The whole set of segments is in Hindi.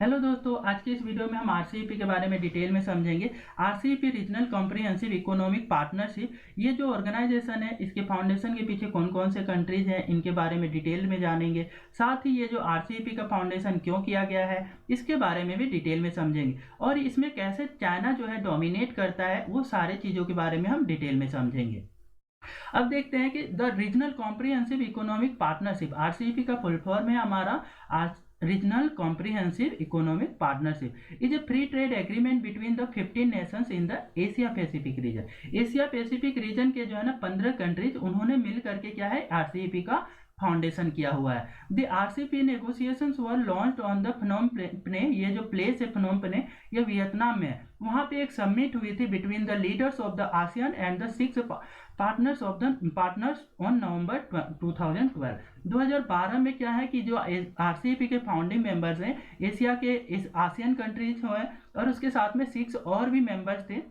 हेलो दोस्तों, आज की इस वीडियो में हम आरसीईपी के बारे में डिटेल में समझेंगे। RCEP regional comprehensive economic partnership, ये जो ऑर्गेनाइजेशन है, इसके फाउंडेशन के पीछे कौन कौन से कंट्रीज हैं, इनके बारे में डिटेल में जानेंगे। साथ ही ये जो आरसीईपी का फाउंडेशन क्यों किया गया है, इसके बारे में भी डिटेल में समझेंगे। और इसमें कैसे चाइना जो है डोमिनेट करता है, वो सारे चीज़ों के बारे में हम डिटेल में समझेंगे। अब देखते हैं कि the regional comprehensive economic partnership, RCEP का फुल फॉर्म है हमारा regional comprehensive economic partnership is a free trade agreement between the 15 Nations in the Asia Pacific reason. Asia Pacific reason के जो है ना 15 कंट्रीज, उन्होंने मिल करके क्या है आरसीईपी का फाउंडेशन किया हुआ है। The RCEP negotiations were launched on the Phnom Penh, ये जो प्लेस है फनोम पेने, ये वियतनाम में है। वहां पे एक समिट हुई थी between the leaders of the ASEAN and the 6 partners on November 2012। 2012 में क्या है कि जो आरसीईपी के फाउंडिंग मेंबर्स हैं, एशिया के इस आसियान कंट्रीज हैं, और उसके साथ में 6 और भी मेंबर्स थे,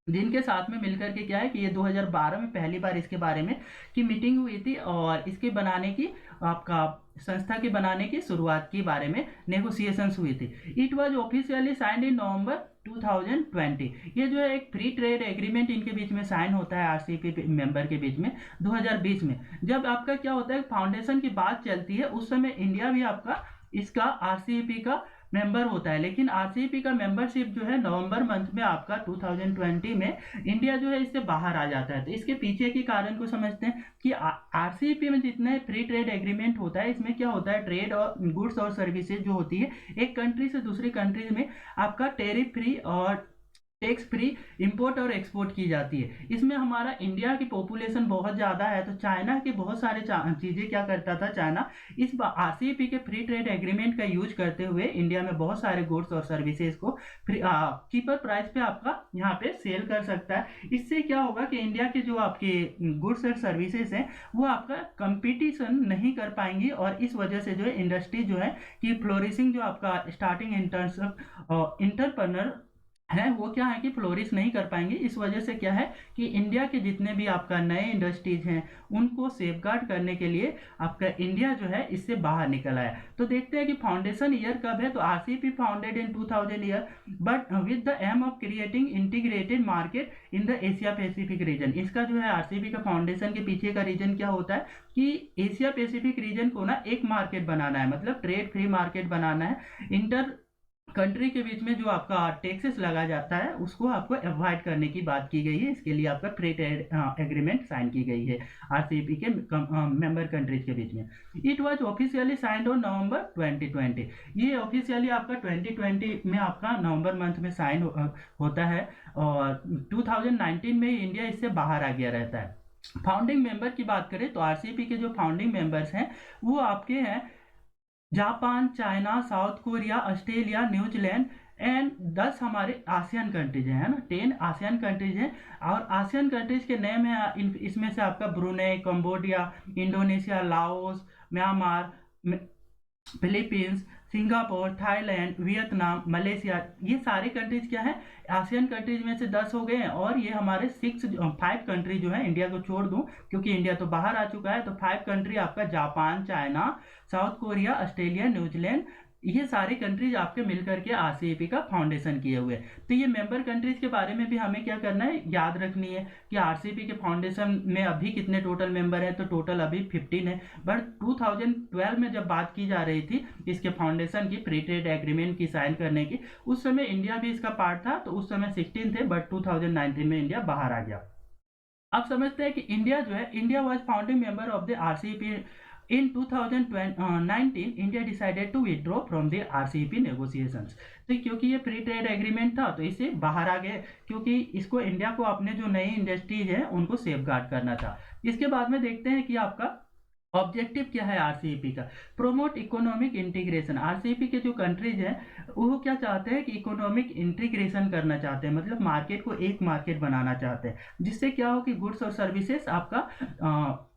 जिनके साथ में मिलकर के क्या है कि ये 2012 में पहली बार इसके बारे में की मीटिंग हुई थी, और इसके बनाने की आपका संस्था के बनाने की शुरुआत के बारे में नेगोशिएशंस हुई थी। It was officially signed in November 2020। ये जो है एक फ्री ट्रेड एग्रीमेंट इनके बीच में साइन होता है आरसीईपी मेंबर के बीच में 2020 में। जब आपका क्या होता है फाउंडेशन की बात चलती है, उस समय इंडिया भी आपका इसका आरसीईपी का मेंबर होता है, लेकिन आरसीईपी का मेंबरशिप जो है नवंबर मंथ में आपका 2020 में इंडिया जो है इससे बाहर आ जाता है। तो इसके पीछे के कारण को समझते हैं कि आरसीईपी में जितने फ्री ट्रेड एग्रीमेंट होता है, इसमें क्या होता है ट्रेड और गुड्स और सर्विसेज जो होती है एक कंट्री से दूसरी कंट्रीज में आपका टेरिफ फ्री और टैक्स फ्री इंपोर्ट और एक्सपोर्ट की जाती है। इसमें हमारा इंडिया की पॉपुलेशन बहुत ज़्यादा है, तो चाइना के बहुत सारे चीज़ें क्या करता था चाइना, इस आरसीईपी के फ्री ट्रेड एग्रीमेंट का यूज करते हुए इंडिया में बहुत सारे गुड्स और सर्विसेज को चीपर प्राइस पे आपका यहाँ पे सेल कर सकता है। इससे क्या होगा कि इंडिया के जो आपके गुड्स और सर्विसेज हैं वो आपका कंपटीशन नहीं कर पाएंगी, और इस वजह से जो है इंडस्ट्री जो है कि फ्लोरिशिंग जो आपका स्टार्टिंग इंटरप्रनर है वो क्या है कि फ्लोरिश नहीं कर पाएंगे। इस वजह से क्या है कि इंडिया के जितने भी आपका नए इंडस्ट्रीज हैं उनको सेफगार्ड करने के लिए आपका इंडिया जो है इससे बाहर निकल आया। तो देखते हैं कि फाउंडेशन ईयर कब है, तो RCEP founded in 2000 year, but with the aim of creating integrated market in the Asia Pacific region. इसका जो है आरसीईपी का फाउंडेशन के पीछे का रीजन क्या होता है कि एशिया पैसिफिक रीजन को ना एक मार्केट बनाना है, मतलब ट्रेड फ्री मार्केट बनाना है। इंटर कंट्री के बीच में जो आपका टैक्सेस लगा जाता है उसको आपको अवॉइड करने की बात की गई है। इसके लिए आपका फ्री ट्रेड एग्रीमेंट साइन की गई है आरसीईपी के मेंबर कंट्रीज के बीच में। It was officially signed on November 2020। ये ऑफिशियली आपका 2020 में आपका नवंबर मंथ में साइन होता है, और 2019 में इंडिया इससे बाहर आ गया रहता है। फाउंडिंग मेंबर की बात करें तो आरसीईपी के जो फाउंडिंग मेंबर्स हैं वो आपके हैं Japan, China, south Korea, Australia, New Zealand and 10 हमारे आसियान कंट्रीज हैं, है ना, 10 आसियान कंट्रीज हैं। और आसियान कंट्रीज के नेम है इसमें से आपका Brunei, Cambodia, Indonesia, Laos, Myanmar, Philippines, Singapore, Thailand, Vietnam, Malaysia. ये सारे कंट्रीज क्या है आसियान कंट्रीज में से 10 हो गए हैं, और ये हमारे 5 कंट्री जो है, इंडिया को छोड़ दूं क्योंकि इंडिया तो बाहर आ चुका है, तो 5 कंट्री आपका Japan, China, south Korea, Australia, New Zealand, ये सारे कंट्रीज आपके मिलकर के आरसीईपी का फाउंडेशन किए हुए हैं। तो ये मेंबर कंट्रीज के बारे में भी हमें क्या करना है, याद रखनी है कि आरसीईपी के फाउंडेशन में अभी कितने टोटल मेंबर हैं, तो टोटल अभी 15 है। बट 2012 में जब बात की जा रही थी इसके फाउंडेशन की फ्री ट्रेड एग्रीमेंट की साइन करने की, उस समय इंडिया भी इसका पार्ट था, तो उस समय 16 थे, बट 2019 में इंडिया बाहर आ गया। अब समझते हैं कि इंडिया जो है, India was founding member of the RCEP. In 2019, India decided to withdraw from the RCEP negotiations. तो क्योंकि ये फ्री ट्रेड एग्रीमेंट था तो इससे बाहर आ गए, क्योंकि इसको इंडिया को अपने जो नई इंडस्ट्रीज हैं उनको सेफगार्ड करना था। इसके बाद में देखते हैं कि आपका ऑब्जेक्टिव क्या है आरसीईपी का, प्रोमोट इकोनॉमिक इंटीग्रेशन। आरसीईपी के जो कंट्रीज हैं वो क्या चाहते हैं कि इकोनॉमिक इंटीग्रेशन करना चाहते हैं, मतलब मार्केट को एक मार्केट बनाना चाहते हैं, जिससे क्या हो कि गुड्स और सर्विसेज आपका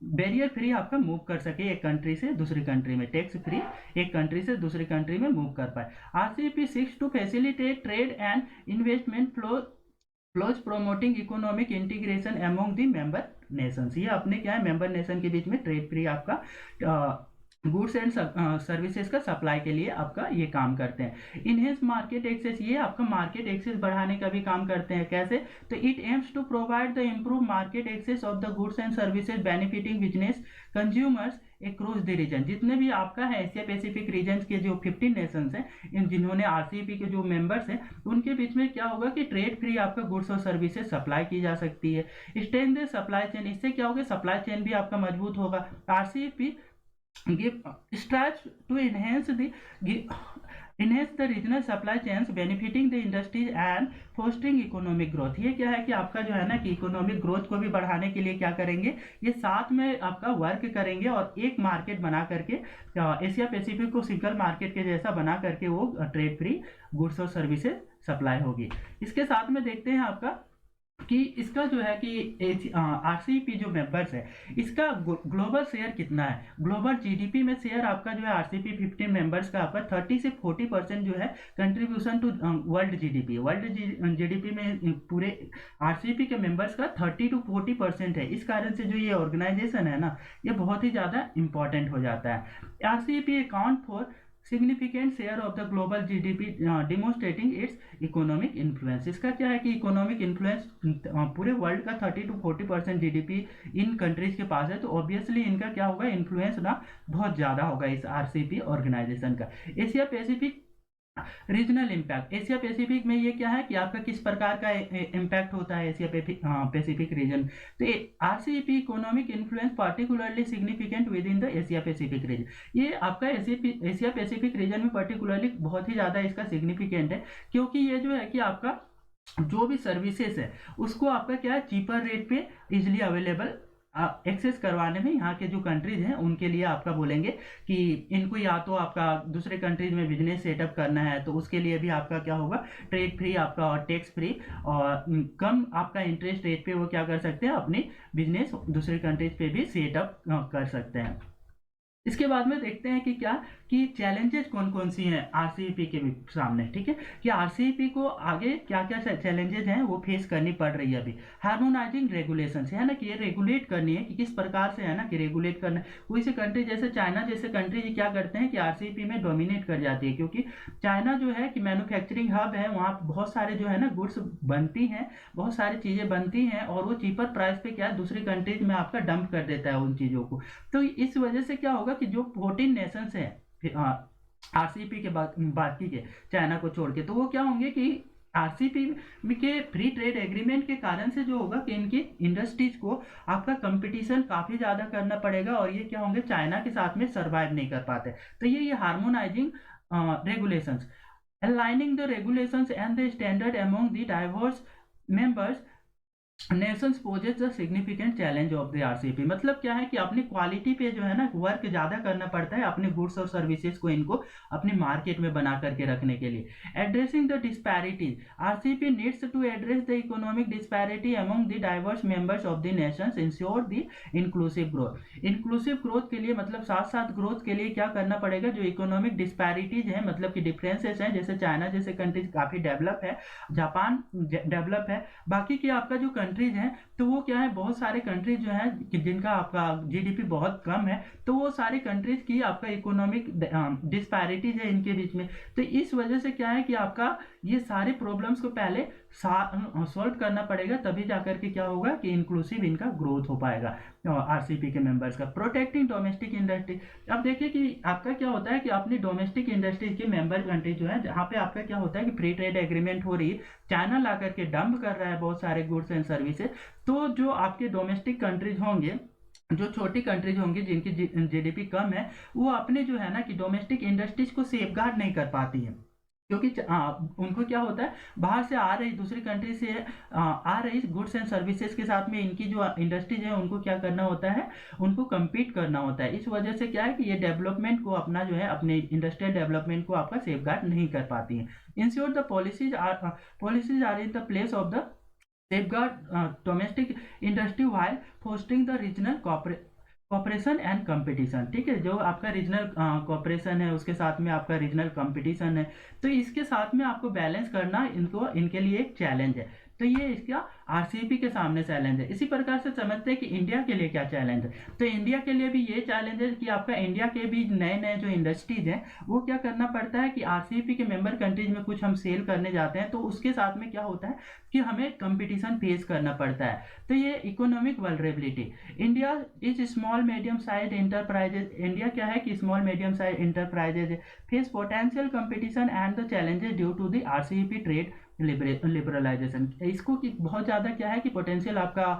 बैरियर फ्री आपका मूव कर सके एक कंट्री से दूसरी कंट्री में, टैक्स फ्री एक कंट्री से दूसरी कंट्री में मूव कर पाए। RCEP six to facilitate trade and investment flows promoting economic integration among the member nations. ये अपने क्या है मेंबर नेशन के बीच में ट्रेड फ्री आपका गुड्स एंड सर्विसेज का सप्लाई के लिए आपका ये काम करते हैं। इनहेंस मार्केट एक्सेस, ये आपका मार्केट एक्सेस बढ़ाने का भी काम करते हैं। कैसे? तो it aims to provide the improve market access of the goods and services benefiting business consumers across the region. जितने भी आपका है एशिया पैसिफिक रीजन के जो 15 नेशंस हैं, इन जिन्होंने आरसीईपी के जो मेंबर्स हैं, उनके बीच में क्या होगा कि ट्रेड फ्री आपका गुड्स और सर्विसेज सप्लाई की जा सकती है। स्ट्रेंथ द सप्लाई चेन, इससे क्या होगा, सप्लाई चेन भी आपका मजबूत होगा। RCEP strives to enhance the regional supply chains benefiting the industries and fostering economic growth। ये क्या है कि आपका जो है ना कि इकोनॉमिक ग्रोथ को भी बढ़ाने के लिए क्या करेंगे, ये साथ में आपका वर्क करेंगे और एक मार्केट बना करके एशिया पैसिफिक को सिंगल मार्केट के जैसा बना करके वो ट्रेड फ्री गुड्स और सर्विसेज सप्लाई होगी। इसके साथ में देखते हैं आपका कि इसका जो है कि आरसीईपी जो मेंबर्स है, इसका ग्लोबल शेयर कितना है। ग्लोबल जीडीपी में शेयर आपका जो है आरसीईपी 15 मेंबर्स का आपका 30 से 40% जो है contribution to world GDP. World GDP में पूरे आरसीईपी के मेंबर्स का 30 to 40% है। इस कारण से जो ये ऑर्गेनाइजेशन है ना, ये बहुत ही ज़्यादा इंपॉर्टेंट हो जाता है। RCEP account for significant share of the global GDP demonstrating its economic influence। इसका क्या है कि इकोनॉमिक इन्फ्लुएंस पूरे वर्ल्ड का 30 to 40% जीडीपी इन कंट्रीज के पास है, तो ऑब्वियसली इनका क्या होगा, इन्फ्लुएंस ना बहुत ज़्यादा होगा इस आरसीईपी ऑर्गेनाइजेशन का। Asia Pacific regional impact, Asia Pacific में ये क्या है कि आपका किस प्रकार का इम्पैक्ट होता है एशिया पैसिफिक रीजन। तो RCEP economic influence particularly significant with in the Asia Pacific reason. ये आपका एशिया पैसिफिक रीजन में पार्टिकुलरली बहुत ही ज़्यादा इसका सिग्निफिकेंट है, क्योंकि ये जो है कि आपका जो भी सर्विसेज है उसको आपका क्या है, चीपर रेट पे इजिली अवेलेबल एक्सेस करवाने में यहाँ के जो कंट्रीज हैं उनके लिए आपका बोलेंगे कि इनको या तो आपका दूसरे कंट्रीज में बिजनेस सेटअप करना है, तो उसके लिए भी आपका क्या होगा, ट्रेड फ्री आपका और टैक्स फ्री और कम आपका इंटरेस्ट रेट पे वो क्या कर सकते हैं, अपनी बिजनेस दूसरे कंट्रीज पे भी सेटअप कर सकते हैं। इसके बाद में देखते हैं कि क्या कि चैलेंजेस कौन कौन सी हैं आरसीईपी के सामने। ठीक है, कि आरसीईपी को आगे क्या क्या चैलेंजेस हैं वो फेस करनी पड़ रही है अभी। हार्मोनाइजिंग रेगुलेशंस है ना, कि ये रेगुलेट करनी है कि किस प्रकार से है ना कि रेगुलेट करना है। कोई से कंट्री जैसे चाइना जैसे कंट्री क्या करते हैं कि आरसीईपी में डोमिनेट कर जाती है, क्योंकि चाइना जो है कि मैन्युफैक्चरिंग हब है, वहाँ बहुत सारे जो है ना गुड्स बनती हैं, बहुत सारी चीज़ें बनती हैं और वो चीपर प्राइस पे क्या दूसरी कंट्रीज में आपका डंप कर देता है उन चीज़ों को। तो इस वजह से क्या होगा कि जो 14 नेशंस हैं आरसीईपी के बाकी के चाइना को छोड़ के, तो वो क्या होंगे कि आरसीईपी के फ्री ट्रेड एग्रीमेंट के कारण से जो होगा कि इनकी इंडस्ट्रीज को आपका कंपटीशन काफ़ी ज़्यादा करना पड़ेगा और ये क्या होंगे, चाइना के साथ में सर्वाइव नहीं कर पाते। तो ये harmonising regulations, aligning the regulations and the standard among the diverse members nations poses the significant challenge of the RCEP. मतलब क्या है कि अपनी क्वालिटी पे जो है ना वर्क ज़्यादा करना पड़ता है अपने गुड्स और सर्विसेज को इनको अपनी मार्केट में बना करके रखने के लिए। Addressing the disparities, RCEP needs to address the economic disparity among the diverse members of the nations, ensure the inclusive growth. Inclusive growth के लिए मतलब साथ साथ ग्रोथ के लिए क्या करना पड़ेगा, जो इकोनॉमिक डिस्पैरिटीज है मतलब कि डिफरेंसेस हैं, जैसे चाइना जैसे कंट्रीज काफ़ी डेवलप है, जापान डेवलप है, बाकी की आपका जो कंट्रीज हैं तो वो क्या है, बहुत सारे कंट्रीज जो हैं कि जिनका आपका जीडीपी बहुत कम है, तो वो सारे कंट्रीज की आपका इकोनॉमिक डिस्पैरिटीज है इनके बीच में। तो इस वजह से क्या है कि आपका ये सारे प्रॉब्लम्स को पहले सॉल्व करना पड़ेगा, तभी जाकर के क्या होगा कि इंक्लूसिव इनका ग्रोथ हो पाएगा आरसीईपी के मेंबर्स का। प्रोटेक्टिंग डोमेस्टिक इंडस्ट्री, अब देखिए कि आपका क्या होता है कि अपनी डोमेस्टिक इंडस्ट्रीज के मेंबर कंट्री जो है, जहाँ पे आपका क्या होता है कि फ्री ट्रेड एग्रीमेंट हो रही है, चाइना ला करके डंप कर रहा है बहुत सारे गुड्स एंड सर्विसेज, तो जो आपके डोमेस्टिक कंट्रीज होंगे, जो छोटी कंट्रीज होंगी जिनकी जीडीपी कम है, वो अपने जो है ना कि डोमेस्टिक इंडस्ट्रीज को सेफगार्ड नहीं कर पाती हैं, क्योंकि उनको क्या होता है बाहर से आ रही दूसरी कंट्री से आ रही गुड्स एंड सर्विसेज के साथ में इनकी जो इंडस्ट्रीज है उनको क्या करना होता है, उनको compete करना होता है। इस वजह से क्या है कि ये डेवलपमेंट को अपना जो है अपने इंडस्ट्रियल डेवलपमेंट को आपका सेफगार्ड नहीं कर पाती हैं। Ensure the policies are in the place of the safeguard domestic industry while fostering the regional cooperation and competition. ठीक है, जो आपका रीजनल कॉपरेशन है उसके साथ में आपका रीजनल कंपटीशन है, तो इसके साथ में आपको बैलेंस करना इनके लिए एक चैलेंज है। तो ये इसका आरसीईपी के सामने चैलेंज है। इसी प्रकार से समझते हैं कि इंडिया के लिए क्या चैलेंज है। तो इंडिया के लिए भी ये चैलेंज है कि आपका इंडिया के भी नए नए जो इंडस्ट्रीज हैं वो क्या करना पड़ता है कि आरसीईपी के मेंबर कंट्रीज में कुछ हम सेल करने जाते हैं तो उसके साथ में क्या होता है कि हमें कंपटीशन फेस करना पड़ता है। तो ये economic vulnerability, India is small medium size enterprises, India क्या है कि small medium size enterprises face potential competition and the challenges due to the RCEP trade liberalisation. इसको कि बहुत ज़्यादा क्या है कि पोटेंशियल आपका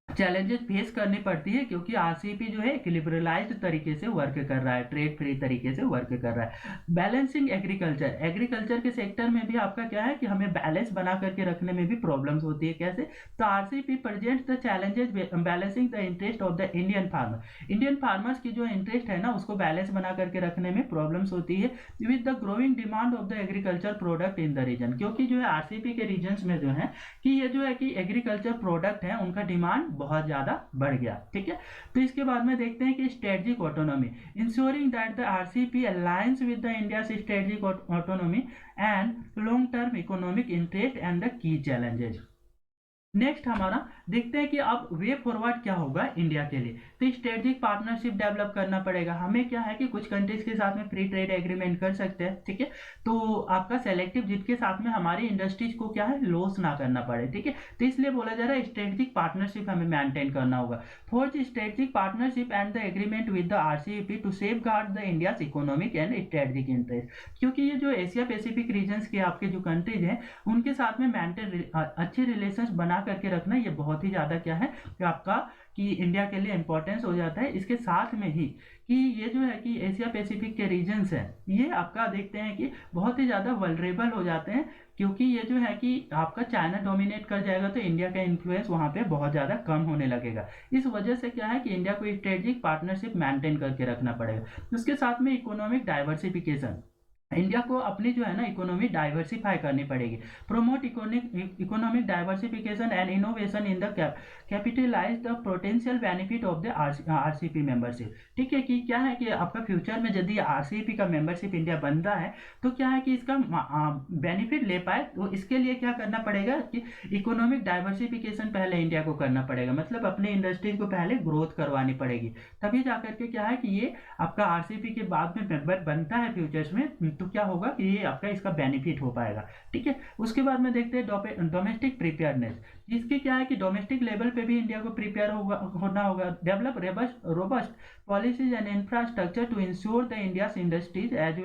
चैलेंजेस फेस करनी पड़ती है क्योंकि आरसीईपी जो है एक लिबरलाइज्ड तरीके से वर्क कर रहा है, ट्रेड फ्री तरीके से वर्क कर रहा है। बैलेंसिंग एग्रीकल्चर, एग्रीकल्चर के सेक्टर में भी आपका क्या है कि हमें बैलेंस बना करके रखने में भी प्रॉब्लम्स होती है। कैसे? तो RCEP present the challenges balancing the interest of the Indian farmer, Indian farmers की जो इंटरेस्ट है ना उसको बैलेंस बना करके रखने में प्रॉब्लम्स होती है with the growing demand of the agriculture product in the region, क्योंकि जो है आरसीईपी के रीजन्स में जो है कि ये जो है कि एग्रीकल्चर प्रोडक्ट है उनका डिमांड बहुत ज्यादा बढ़ गया। ठीक है, तो इसके बाद में देखते हैं कि strategic autonomy, ensuring that the RCEP alliance with the India strategic autonomy and long term economic interest and the key challenges. Next हमारा देखते हैं कि अब वे फॉरवर्ड क्या होगा इंडिया के लिए। तो स्ट्रेटेजिक पार्टनरशिप डेवलप करना पड़ेगा। हमें क्या है कि कुछ कंट्रीज के साथ में फ्री ट्रेड एग्रीमेंट कर सकते हैं। ठीक है, तो आपका सेलेक्टिव जिसके साथ में हमारी इंडस्ट्रीज को क्या है लॉस ना करना पड़े। ठीक है, तो इसलिए बोला जा रहा है स्ट्रेटेजिक पार्टनरशिप हमें मेंटेन करना होगा। Fourth, strategic partnership and the agreement with the RCEP to safeguard the India economic and strategic interest, क्योंकि ये जो एशिया पैसिफिक रीजन के आपके जो कंट्रीज हैं उनके साथ में मेंटेन अच्छे रिलेशन बना करके रखना ये बहुत ही ज्यादा क्या है कि आपका कि इंडिया के लिए इंपॉर्टेंस हो जाता है। इसके साथ में ही कि ये जो है कि एशिया पैसिफिक के रीजन्स हैं ये आपका देखते हैं कि बहुत ही ज़्यादा वल्नरेबल हो जाते हैं, क्योंकि ये जो है कि आपका चाइना डोमिनेट कर जाएगा तो इंडिया का इन्फ्लुएंस वहाँ पे बहुत ज़्यादा कम होने लगेगा। इस वजह से क्या है कि इंडिया को स्ट्रेटेजिक पार्टनरशिप मेंटेन करके रखना पड़ेगा। उसके साथ में इकोनॉमिक डाइवर्सिफिकेशन, इंडिया को अपनी जो है ना इकोनॉमी डाइवर्सिफाई करनी पड़ेगी। Promote economic diversification and innovation in the capitalize the potential benefit of the RCEP membership. ठीक है कि क्या है कि आपका फ्यूचर में यदि आरसीईपी का मेंबरशिप इंडिया बन रहा है तो क्या है कि इसका बेनिफिट ले पाए तो इसके लिए क्या करना पड़ेगा कि इकोनॉमिक डाइवर्सिफिकेशन पहले इंडिया को करना पड़ेगा, मतलब अपने इंडस्ट्रीज को पहले ग्रोथ करवानी पड़ेगी, तभी जाकर के क्या है कि ये आपका आरसीईपी के बाद में मेंबर बनता है फ्यूचर्स में तो क्या होगा कि ये आपका इसका बेनिफिट हो पाएगा। ठीक है, उसके बाद में देखते हैं डोमेस्टिक प्रिपेयरनेस, जिसके क्या है कि डोमेस्टिक लेवल पे भी इंडिया को प्रिपेयर होना होगा। Develop robust policies and infrastructure to ensure the India's industries as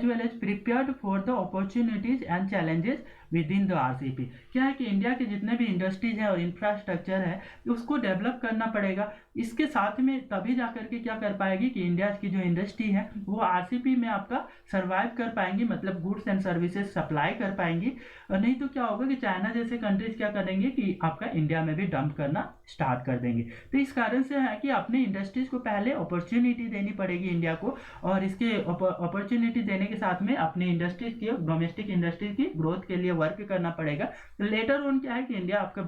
well as prepared for the opportunities and challenges within the RCEP. क्या है कि इंडिया के जितने भी इंडस्ट्रीज हैं और इंफ्रास्ट्रक्चर है उसको डेवलप करना पड़ेगा। इसके साथ में तभी जाकर के क्या कर पाएगी कि इंडिया की जो इंडस्ट्री है वो आरसीईपी में आपका सर्वाइव कर पाएंगी, मतलब गुड्स एंड सर्विसेज सप्लाई कर पाएंगी। नहीं तो क्या होगा कि चाइना जैसे कंट्रीज क्या करेंगे कि आपका इंडिया में भी डंप करना स्टार्ट कर देंगे। तो इस कारण से है कि अपने इंडस्ट्रीज को पहले अपॉर्चुनिटी देनी पड़ेगी इंडिया को, और इसके अपॉर्चुनिटी देने के साथ में अपनी इंडस्ट्रीज की डोमेस्टिक इंडस्ट्रीज की ग्रोथ के लिए वर्क करना पड़ेगा। लेटर ऑन क्या है कि इंडिया आपका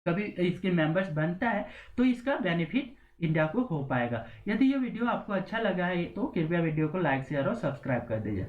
कभी इसके मेंबर्स बनता है तो इसका बेनिफिट इंडिया को हो पाएगा। यदि ये वीडियो आपको अच्छा लगा है तो कृपया वीडियो को लाइक शेयर और सब्सक्राइब कर दीजिए।